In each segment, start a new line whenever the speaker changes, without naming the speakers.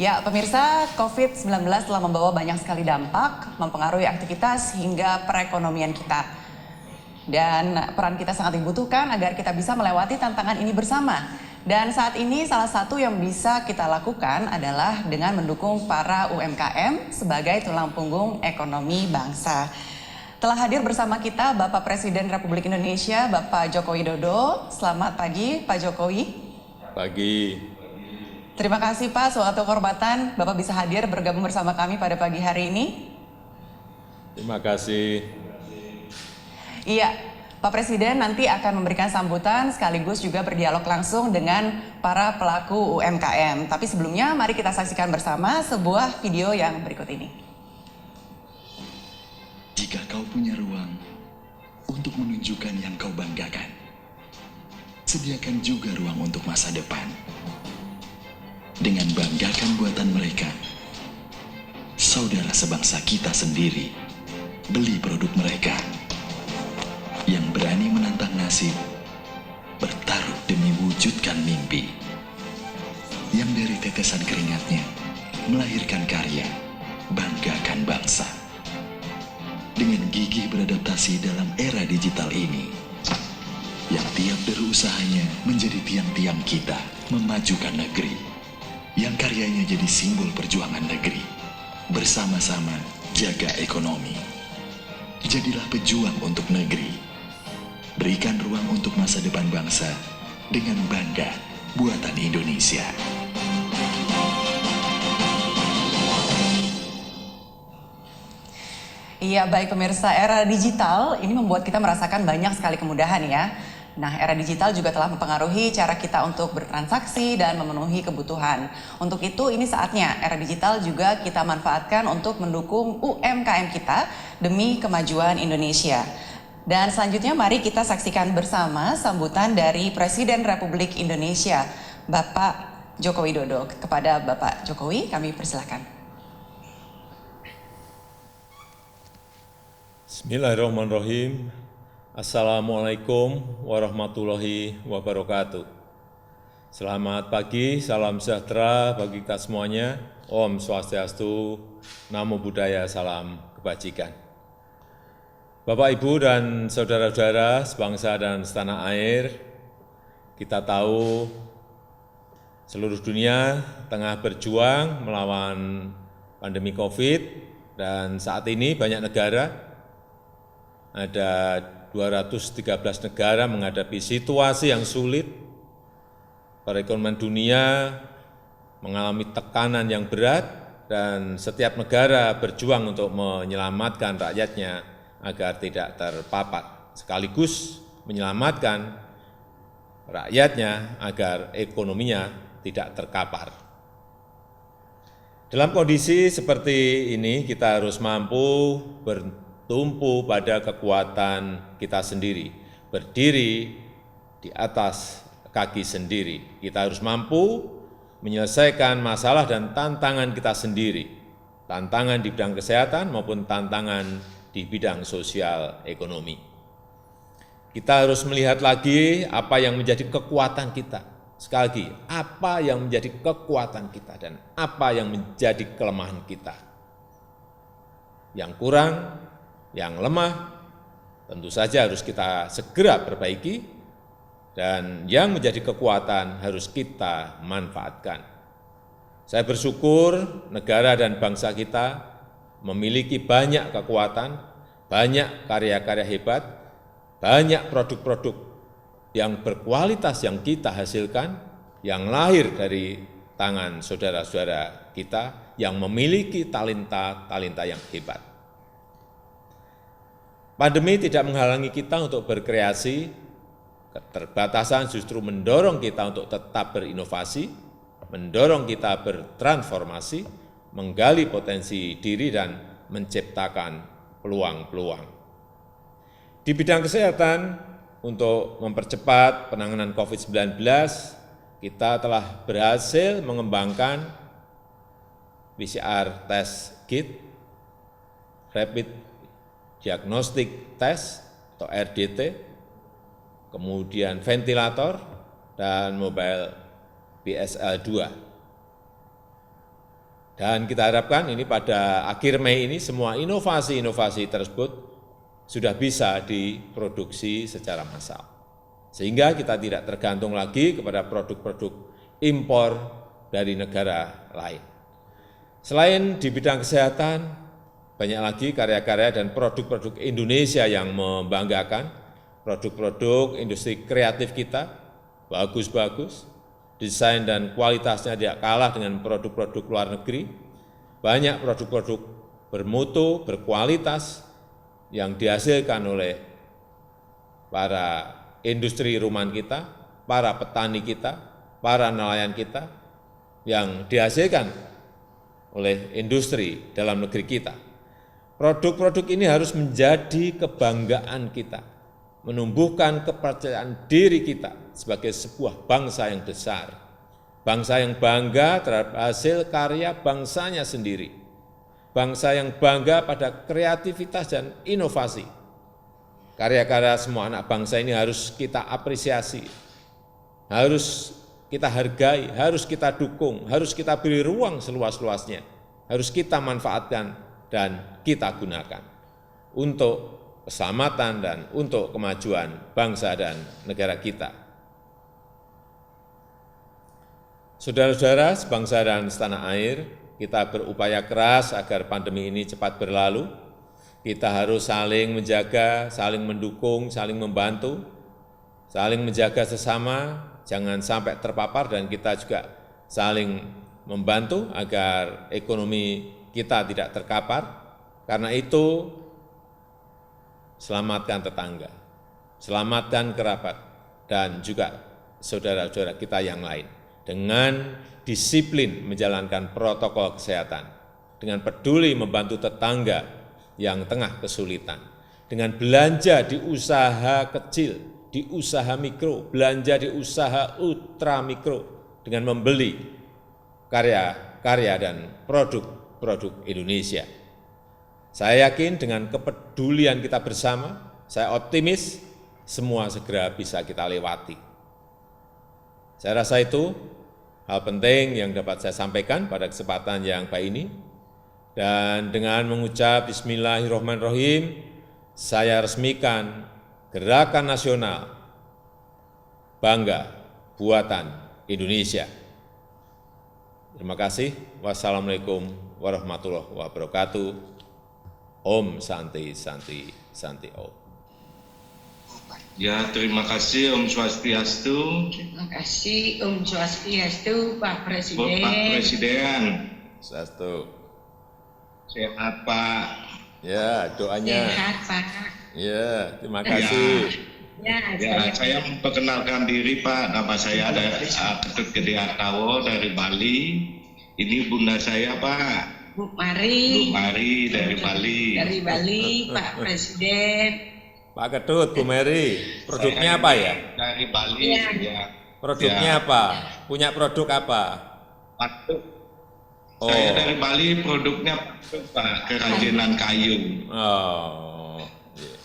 Ya, pemirsa, COVID-19 telah membawa banyak sekali dampak, mempengaruhi aktivitas hingga perekonomian kita. Dan peran kita sangat dibutuhkan agar kita bisa melewati tantangan ini bersama. Dan saat ini salah satu yang bisa kita lakukan adalah dengan mendukung para UMKM sebagai tulang punggung ekonomi bangsa. Telah hadir bersama kita Bapak Presiden Republik Indonesia, Bapak Joko Widodo. Selamat pagi, Pak Jokowi.
Pagi.
Terima kasih Pak, suatu kehormatan Bapak bisa hadir bergabung bersama kami pada pagi hari ini.
Terima kasih.
Iya, Pak Presiden nanti akan memberikan sambutan sekaligus juga berdialog langsung dengan para pelaku UMKM. Tapi sebelumnya mari kita saksikan bersama sebuah video yang berikut ini.
Jika kau punya ruang untuk menunjukkan yang kau banggakan, sediakan juga ruang untuk masa depan. Dengan banggakan buatan mereka, saudara sebangsa kita sendiri, beli produk mereka yang berani menantang nasib, bertaruh demi wujudkan mimpi, yang dari tetesan keringatnya melahirkan karya, banggakan bangsa. Dengan gigih beradaptasi dalam era digital ini, yang tiap deru usahanya menjadi tiang-tiang kita memajukan negeri, yang karyanya jadi simbol perjuangan negeri. Bersama-sama jaga ekonomi. Jadilah pejuang untuk negeri. Berikan ruang untuk masa depan bangsa dengan bangga buatan Indonesia.
Iya, baik pemirsa, era digital ini membuat kita merasakan banyak sekali kemudahan ya. Nah, era digital juga telah mempengaruhi cara kita untuk bertransaksi dan memenuhi kebutuhan. Untuk itu, ini saatnya era digital juga kita manfaatkan untuk mendukung UMKM kita demi kemajuan Indonesia. Dan selanjutnya mari kita saksikan bersama sambutan dari Presiden Republik Indonesia, Bapak Joko Widodo. Kepada Bapak Jokowi, kami persilakan.
Bismillahirrahmanirrahim. Assalamualaikum warahmatullahi wabarakatuh. Selamat pagi, salam sejahtera bagi kita semuanya. Om Swastiastu, Namo Buddhaya, salam kebajikan. Bapak, Ibu, dan saudara-saudara sebangsa dan setanah air, kita tahu seluruh dunia tengah berjuang melawan pandemi COVID, dan saat ini banyak negara, ada 213 negara menghadapi situasi yang sulit. Perekonomian dunia mengalami tekanan yang berat dan setiap negara berjuang untuk menyelamatkan rakyatnya agar tidak terpapar, sekaligus menyelamatkan rakyatnya agar ekonominya tidak terkapar. Dalam kondisi seperti ini, kita harus mampu bertumpu pada kekuatan kita sendiri, berdiri di atas kaki sendiri. Kita harus mampu menyelesaikan masalah dan tantangan kita sendiri, tantangan di bidang kesehatan maupun tantangan di bidang sosial ekonomi. Kita harus melihat lagi apa yang menjadi kekuatan kita. Sekali lagi, apa yang menjadi kekuatan kita dan apa yang menjadi kelemahan kita. Yang kurang, yang lemah, tentu saja harus kita segera perbaiki, dan yang menjadi kekuatan harus kita manfaatkan. Saya bersyukur negara dan bangsa kita memiliki banyak kekuatan, banyak karya-karya hebat, banyak produk-produk yang berkualitas yang kita hasilkan, yang lahir dari tangan saudara-saudara kita yang memiliki talenta-talenta yang hebat. Pandemi tidak menghalangi kita untuk berkreasi, keterbatasan justru mendorong kita untuk tetap berinovasi, mendorong kita bertransformasi, menggali potensi diri dan menciptakan peluang-peluang. Di bidang kesehatan, untuk mempercepat penanganan COVID-19, kita telah berhasil mengembangkan PCR test kit, rapid diagnostic test atau RDT, kemudian ventilator, dan mobile BSL-2. Dan kita harapkan ini pada akhir Mei ini semua inovasi-inovasi tersebut sudah bisa diproduksi secara massal. Sehingga kita tidak tergantung lagi kepada produk-produk impor dari negara lain. Selain di bidang kesehatan, banyak lagi karya-karya dan produk-produk Indonesia yang membanggakan. Produk-produk industri kreatif kita bagus-bagus, desain dan kualitasnya tidak kalah dengan produk-produk luar negeri. Banyak produk-produk bermutu, berkualitas yang dihasilkan oleh para industri rumahan kita, para petani kita, para nelayan kita, yang dihasilkan oleh industri dalam negeri kita. Produk-produk ini harus menjadi kebanggaan kita, menumbuhkan kepercayaan diri kita sebagai sebuah bangsa yang besar, bangsa yang bangga terhadap hasil karya bangsanya sendiri, bangsa yang bangga pada kreativitas dan inovasi. Karya-karya semua anak bangsa ini harus kita apresiasi, harus kita hargai, harus kita dukung, harus kita beri ruang seluas-luasnya, harus kita manfaatkan dan kita gunakan untuk keselamatan dan untuk kemajuan bangsa dan negara kita. Saudara-saudara sebangsa dan setanah air, kita berupaya keras agar pandemi ini cepat berlalu. Kita harus saling menjaga, saling mendukung, saling membantu, saling menjaga sesama, jangan sampai terpapar, dan kita juga saling membantu agar ekonomi kita tidak terkapar. Karena itu, selamatkan tetangga, selamatkan kerabat, dan juga saudara-saudara kita yang lain. Dengan disiplin menjalankan protokol kesehatan, dengan peduli membantu tetangga yang tengah kesulitan, dengan belanja di usaha kecil, di usaha mikro, belanja di usaha ultra mikro, dengan membeli karya-karya dan produk-produk Indonesia. Saya yakin dengan kepedulian kita bersama, saya optimis semua segera bisa kita lewati. Saya rasa itu hal penting yang dapat saya sampaikan pada kesempatan yang baik ini. Dan dengan mengucap Bismillahirrahmanirrahim, saya resmikan Gerakan Nasional Bangga Buatan Indonesia. Terima kasih. Wassalamualaikum warahmatullahi wabarakatuh. Om Santi Santi Santi Om.
Ya, terima kasih Om Swastiastu.
Terima kasih Om Swastiastu, Pak Presiden.
Pak Presiden.
Swastiastu.
Sehat Pak.
Ya, doanya.
Sehat Pak.
Ya, terima kasih.
Ya,
Saya memperkenalkan diri Pak. Nama saya ada Ketut Gede Atawo dari Bali. Ini bunda saya Pak.
Bu Mari.
Bu Mari dari Bali.
Dari Bali, Pak Presiden.
Pak Ketut, Bu Mary, produknya apa ya?
Dari Bali. Ya.
Produknya apa? Punya produk apa?
Patuk. Saya dari Bali, produknya patuk Pak, kerajinan kayu.
Oh, iya.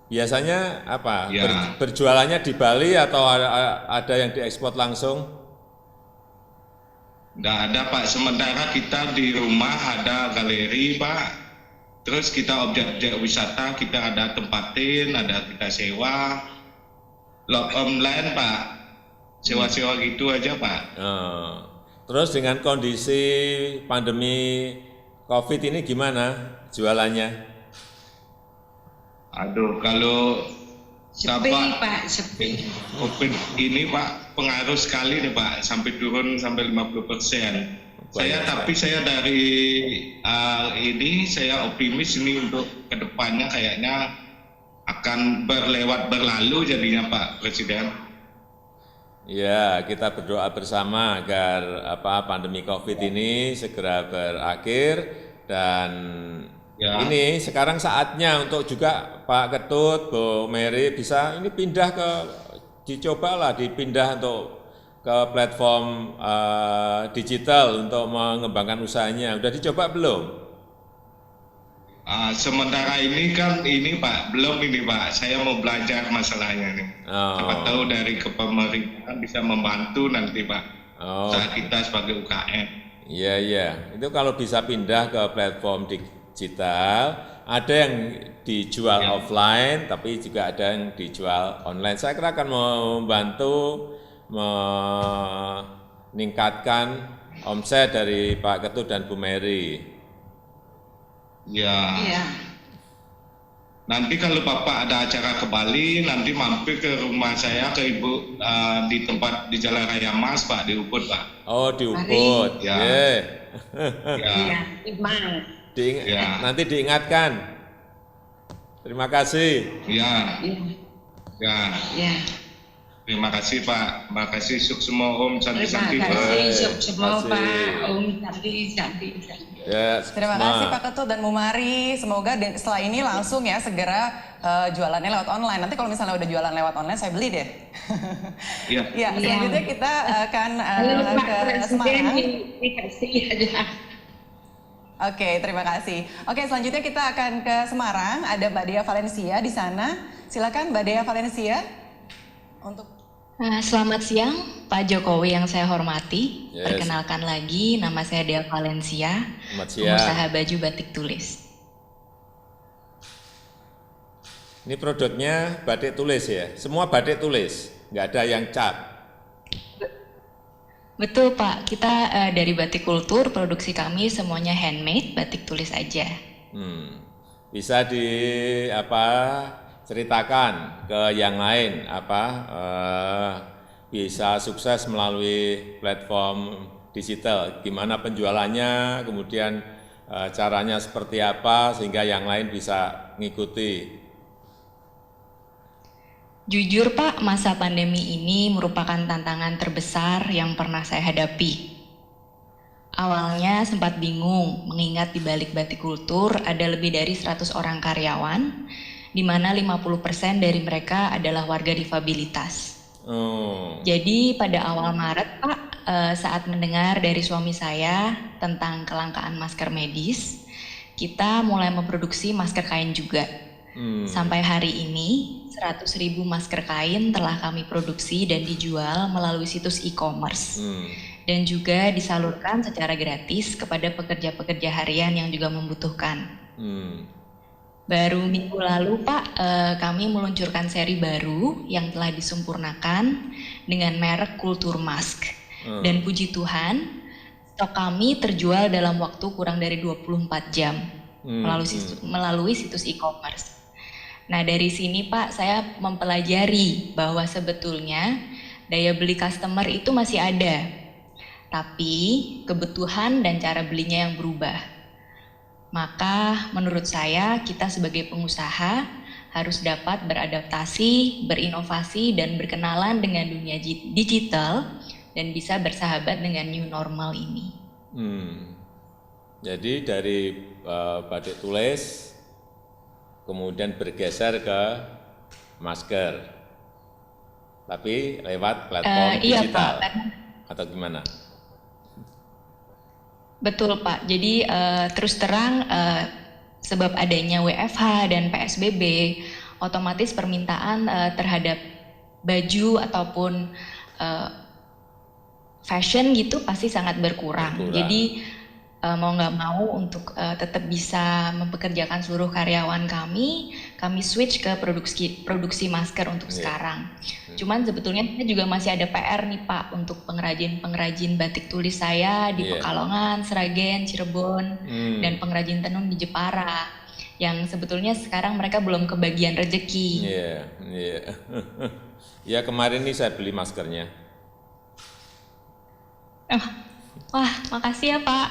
Biasanya apa?
Ya.
Berjualannya di Bali atau ada yang diekspor langsung?
Nggak ada Pak, sementara kita di rumah ada galeri Pak. Terus kita objek-objek wisata, kita ada tempatin, ada kita sewa. Log online Pak, sewa-sewa gitu aja Pak.
Terus dengan kondisi pandemi COVID ini gimana jualannya?
Aduh, kalau
Sepi Pak, sepi.
COVID ini Pak, pengaruh sekali nih Pak, sampai turun sampai 50%. Tapi saya dari ini saya optimis ini untuk kedepannya kayaknya akan berlalu jadinya Pak Presiden.
Ya, kita berdoa bersama agar pandemi COVID ini segera berakhir, dan ya, ini sekarang saatnya untuk juga Pak Ketut, Bu Mary bisa ini pindah dicobalah dipindah untuk ke platform digital untuk mengembangkan usahanya. Udah dicoba belum?
Sementara ini kan ini Pak, belum ini Pak. Saya mau belajar masalahnya nih. Siapa tahu dari kepemerintahan bisa membantu nanti Pak. Saat kita sebagai UKM.
Iya, iya. Itu kalau bisa pindah ke platform digital, ada yang dijual offline, tapi juga ada yang dijual online. Saya kira akan membantu meningkatkan omset dari Pak Ketut dan Bu Mary.
Ya.
Iya.
Nanti kalau Bapak ada acara ke Bali, nanti mampir ke rumah saya, ke Ibu di tempat di Jalan Raya Mas, Pak, di Ubud, Pak.
Oh, di Ubud.
Ya.
Yeah.
Ya.
Iya, Imam.
Ya.
Nanti diingatkan. Terima kasih.
Ya.
Iya.
Ya.
Iya.
Terima kasih, Pak. Terima kasih Suksmo Om
Terima
Santi-Santi, Pak.
kasih semua
kasih.
Pak. Om Santi.
Ya,
Terima kasih Pak Ketut dan Bu Mari. Semoga setelah ini langsung ya segera jualannya lewat online. Nanti kalau misalnya udah jualan lewat online, saya beli deh.
Iya.
Ya, selanjutnya kita akan
Halo Pak
ke
Presiden,
Semarang.
dikasih aja.
Oke, terima kasih. Oke, selanjutnya kita akan ke Semarang. Ada Mbak Dea Valencia di sana. Silakan Mbak Dea Valencia untuk.
Selamat siang Pak Jokowi yang saya hormati.
Yes.
Perkenalkan lagi, nama saya Dea Valencia,
Selamat siang.
pengusaha baju batik tulis.
Ini produknya batik tulis ya? Semua batik tulis, nggak ada yang cat.
Betul Pak, kita dari Batik Kultur, produksi kami semuanya handmade, batik tulis aja.
Bisa ceritakan ke yang lain bisa sukses melalui platform digital, gimana penjualannya, kemudian caranya seperti apa sehingga yang lain bisa ngikuti.
Jujur Pak, masa pandemi ini merupakan tantangan terbesar yang pernah saya hadapi. Awalnya sempat bingung, mengingat di balik Batik Kultur ada lebih dari 100 orang karyawan, di mana 50% dari mereka adalah warga difabilitas. Jadi pada awal Maret Pak, saat mendengar dari suami saya tentang kelangkaan masker medis, kita mulai memproduksi masker kain juga. Sampai hari ini 100.000 masker kain telah kami produksi dan dijual melalui situs e-commerce. Dan juga disalurkan secara gratis kepada pekerja-pekerja harian yang juga membutuhkan. Baru minggu lalu Pak, kami meluncurkan seri baru yang telah disempurnakan dengan merek Kultur Mask. Dan puji Tuhan, stok kami terjual dalam waktu kurang dari 24 jam melalui situs e-commerce. Nah dari sini Pak, saya mempelajari bahwa sebetulnya daya beli customer itu masih ada, tapi kebutuhan dan cara belinya yang berubah. Maka menurut saya kita sebagai pengusaha harus dapat beradaptasi, berinovasi, dan berkenalan dengan dunia digital dan bisa bersahabat dengan new normal ini.
Jadi dari batik tulis kemudian bergeser ke masker, tapi lewat platform digital.
Iya Pak.
Atau gimana?
Betul Pak, jadi terus terang sebab adanya WFH dan PSBB, otomatis permintaan terhadap baju ataupun fashion gitu pasti sangat berkurang. Jadi mau nggak mau untuk tetap bisa mempekerjakan seluruh karyawan kami switch ke produksi masker untuk sekarang. Cuman sebetulnya kita juga masih ada PR nih Pak untuk pengrajin batik tulis saya di Pekalongan, Sragen, Cirebon, dan pengrajin tenun di Jepara yang sebetulnya sekarang mereka belum kebagian rezeki.
Ya kemarin nih saya beli maskernya.
Wah, makasih ya Pak.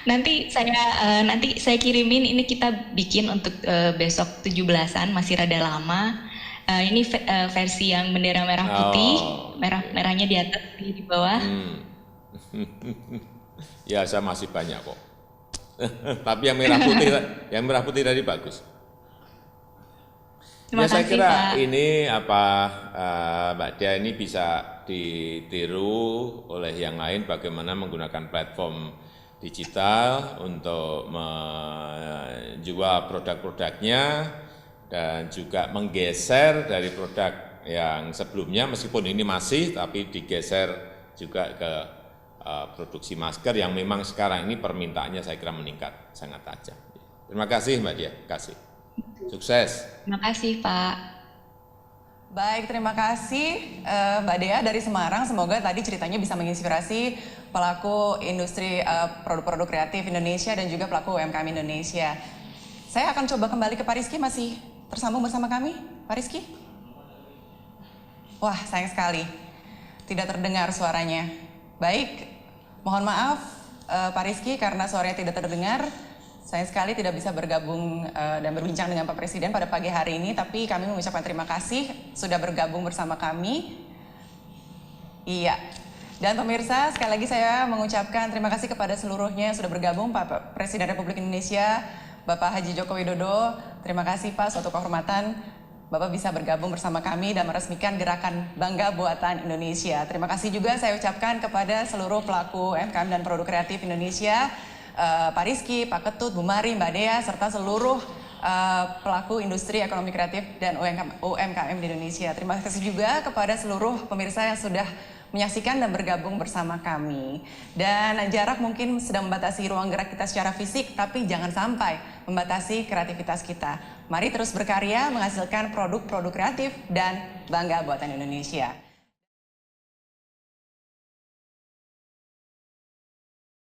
Nanti saya kirimin, ini kita bikin untuk besok 17-an, masih rada lama. Ini versi yang bendera merah putih, merahnya di atas, di bawah.
Ya saya masih banyak kok. Tapi yang merah putih tadi bagus.
Terima
saya
kasih,
kira
Pak.
ini Mbak Dea ini bisa ditiru oleh yang lain bagaimana menggunakan platform digital untuk menjual produk-produknya dan juga menggeser dari produk yang sebelumnya, meskipun ini masih tapi digeser juga ke produksi masker yang memang sekarang ini permintaannya saya kira meningkat sangat tajam. Terima kasih Mbak Dia, kasih. Sukses.
Terima kasih Pak.
Baik, terima kasih Mbak Dea dari Semarang. Semoga tadi ceritanya bisa menginspirasi pelaku industri produk-produk kreatif Indonesia dan juga pelaku UMKM Indonesia. Saya akan coba kembali ke Pak Rizky, masih tersambung bersama kami, Pak Rizky? Wah, sayang sekali, tidak terdengar suaranya. Baik, mohon maaf Pak Rizky karena suaranya tidak terdengar. Sayang sekali tidak bisa bergabung dan berbincang dengan Pak Presiden pada pagi hari ini, tapi kami mengucapkan terima kasih sudah bergabung bersama kami. Iya, dan pemirsa sekali lagi saya mengucapkan terima kasih kepada seluruhnya yang sudah bergabung, Pak Presiden Republik Indonesia, Bapak Haji Joko Widodo. Terima kasih Pak, suatu kehormatan Bapak bisa bergabung bersama kami dan meresmikan gerakan Bangga Buatan Indonesia. Terima kasih juga saya ucapkan kepada seluruh pelaku UMKM dan produk kreatif Indonesia, Pak Rizky, Pak Ketut, Bu Mari, Mbak Dea, serta seluruh pelaku industri ekonomi kreatif dan UMKM di Indonesia. Terima kasih juga kepada seluruh pemirsa yang sudah menyaksikan dan bergabung bersama kami. Dan jarak mungkin sedang membatasi ruang gerak kita secara fisik, tapi jangan sampai membatasi kreativitas kita. Mari terus berkarya, menghasilkan produk-produk kreatif dan bangga buatan Indonesia.